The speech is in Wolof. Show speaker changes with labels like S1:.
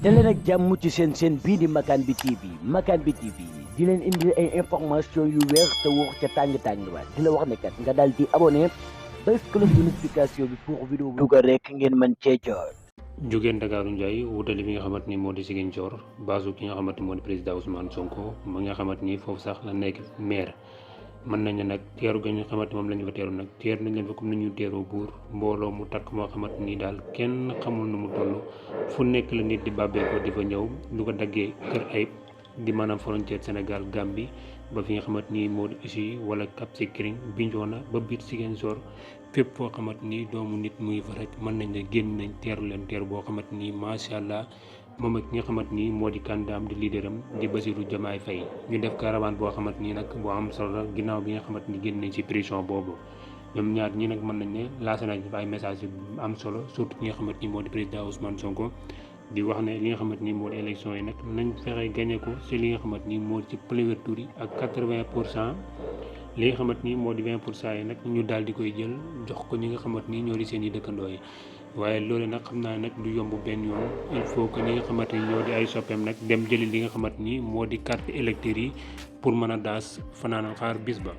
S1: daleen ak jàmm ci seen bii di Makane bi TV Makane bi TV di leen indi ay information yu wér te wóor ca tàng-tàng ba di la wax ne kat nga daal di abonné bés cloche de notification bi pour vidéo bu dugal rek ngeen mën cee jot.
S2: jógee Ndakaaru Ndiaye wutali bi nga xamante ni moo di Ziguinchor baasu ki nga xamante ni moo di président Ousmane Sonko ma nga xamante ni foofu sax la nekk maire. mën nañ ne nag teeru ga ñu xamante moom la ñu fa teeru nag teeru nañ leen fa comme ni ñu teeroo buur mbooloo mu takk moo xamante ni daal kenn xamul nu mu toll fu nekk la nit di bàbbeekoo di fa ñëw lu ko daggee Kër Ayib di maanaam frontière Sénégal Gambie ba fi nga xamante ni moo di Issy wala Cap Skirring Bignona ba biir Ziguinchor fépp foo xamante ni doomu nit muy fa rek mën nañ ne génn nañ teeru leen teeru boo xamante ni macha allah. moom ak ki nga xamante ni moo di candidatam di leaderam di Bassirou Diomaye Faye ñu def caravane boo xamante ni nag boo am solo la ginnaaw bi nga xamante ni génn nañ ci prison boobu ñoom ñaar ñi nag mën nañ ne lancé nañ fa ay message yu am solo surtout ki nga xamante ni moo di président Ousmane Sonko di wax ne li nga xamante ni moo di élection yi nag nañ fexe gagné ko ci li nga xamante ni moo di ci premier tour yi ak 80%. li nga xamante ni moo di 20% yi nag ñu daal di koy jël jox ko ñi nga xamante ni ñoo di seen i dëkkandoo yi waaye loolu nag xam naa nag du yomb benn yoon il faut que ñi nga xamante ni ñoo di ay soppeem nag dem jëli li nga xamante ni moo di carte électeur yi pour mën a daas fanaanal xaar bis ba.